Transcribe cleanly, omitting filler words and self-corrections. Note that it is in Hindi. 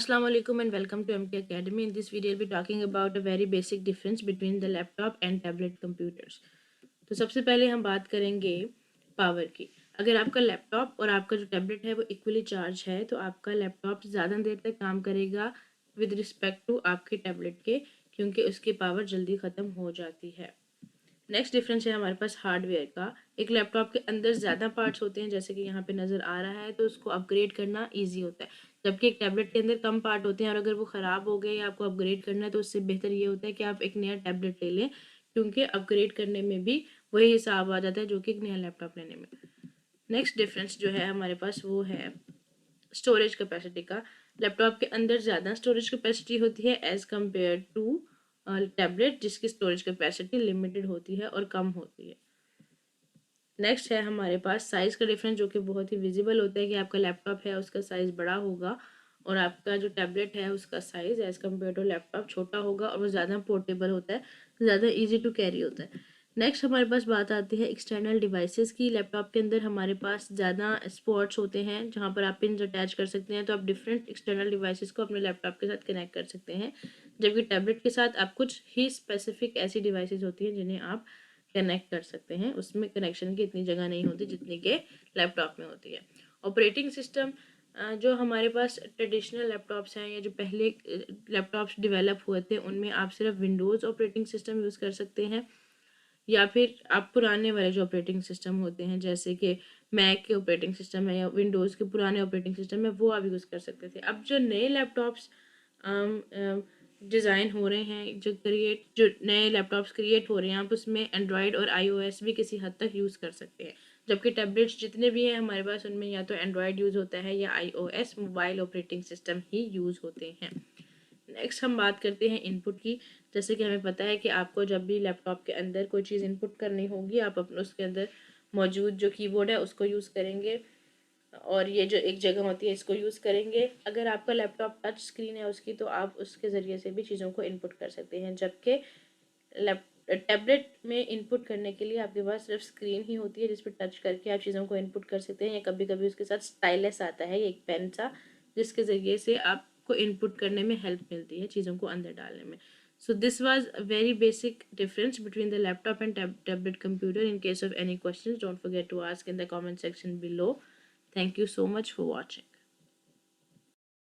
Assalamu alaikum and welcome to MK Academy. In this video, we'll be talking about a very basic difference between the laptop and tablet computers. तो सबसे पहले हम बात करेंगे पावर की। अगर आपका लैपटॉप और आपका जो टैबलेट है वो इक्वली चार्ज है तो आपका लैपटॉप ज़्यादा देर तक काम करेगा विद रिस्पेक्ट टू आपके टैबलेट के, क्योंकि उसकी पावर जल्दी ख़त्म हो जाती है। नेक्स्ट डिफरेंस है हमारे पास हार्डवेयर का। एक लैपटॉप के अंदर ज़्यादा पार्ट्स होते हैं, जैसे कि यहाँ पे नज़र आ रहा है, तो उसको अपग्रेड करना इजी होता है। जबकि एक टैबलेट के अंदर कम पार्ट होते हैं और अगर वो ख़राब हो गए या आपको अपग्रेड करना है तो उससे बेहतर ये होता है कि आप एक नया टैबलेट ले लें, क्योंकि अपग्रेड करने में भी वही हिसाब आ जाता है जो कि एक नया लैपटॉप लेने में। नेक्स्ट डिफरेंस जो है हमारे पास वो है स्टोरेज कैपेसिटी का। लैपटॉप के अंदर ज़्यादा स्टोरेज कैपेसिटी होती है एज़ कम्पेयर टू टैबलेट, जिसकी स्टोरेज कैपेसिटी लिमिटेड होती है और कम होती है। नेक्स्ट है हमारे पास साइज़ का डिफरेंस, जो कि बहुत ही विजिबल होता है कि आपका लैपटॉप है उसका साइज़ बड़ा होगा और आपका जो टैबलेट है उसका size as compare to laptop छोटा होगा और वो ज़्यादा पोर्टेबल होता है, ज़्यादा ईजी टू कैरी होता है। नेक्स्ट हमारे पास बात आती है एक्सटर्नल डिवाइसेस की। लैपटॉप के अंदर हमारे पास ज़्यादा स्पॉट्स होते हैं जहाँ पर आप पिन अटैच कर सकते हैं, तो आप डिफरेंट एक्सटर्नल डिवाइसेस को अपने लैपटॉप के साथ कनेक्ट कर सकते हैं। जबकि टैबलेट के साथ आप कुछ ही स्पेसिफिक ऐसी डिवाइसेस होती हैं जिन्हें आप कनेक्ट कर सकते हैं, उसमें कनेक्शन की इतनी जगह नहीं होती जितनी के लैपटॉप में होती है। ऑपरेटिंग सिस्टम, जो हमारे पास ट्रेडिशनल लैपटॉप्स हैं या जो पहले लैपटॉप्स डेवलप हुए थे उनमें आप सिर्फ विंडोज़ ऑपरेटिंग सिस्टम यूज़ कर सकते हैं, या फिर आप पुराने वाले जो ऑपरेटिंग सिस्टम होते हैं जैसे कि मैक के ऑपरेटिंग सिस्टम है या विंडोज़ के पुराने ऑपरेटिंग सिस्टम है वो आप यूज़ कर सकते थे। अब जो नए लैपटॉप्स डिज़ाइन हो रहे हैं, जो नए लैपटॉप्स क्रिएट हो रहे हैं, आप उसमें एंड्रॉयड और iOS भी किसी हद तक यूज़ कर सकते हैं। जबकि टैबलेट्स जितने भी हैं हमारे पास उनमें या तो एंड्रॉयड यूज़ होता है या iOS मोबाइल ऑपरेटिंग सिस्टम ही यूज़ होते हैं। नेक्स्ट हम बात करते हैं इनपुट की। जैसे कि हमें पता है कि आपको जब भी लैपटॉप के अंदर कोई चीज़ इनपुट करनी होगी, आप अपने उसके अंदर मौजूद जो कीबोर्ड है उसको यूज़ करेंगे और ये जो एक जगह होती है इसको यूज़ करेंगे। अगर आपका लैपटॉप टच स्क्रीन है उसकी, तो आप उसके ज़रिए से भी चीज़ों को इनपुट कर सकते हैं। जबकि लैप टैबलेट में इनपुट करने के लिए आपके पास सिर्फ स्क्रीन ही होती है जिस पर टच करके आप चीज़ों को इनपुट कर सकते हैं, या कभी कभी उसके साथ स्टाइलस आता है, एक पेन सा, जिसके ज़रिए से आपको इनपुट करने में हेल्प मिलती है चीज़ों को अंदर डालने में। So this was a very basic difference between the laptop and tablet computer. In case of any questions, don't forget to ask in the comment section below. Thank you so much for watching.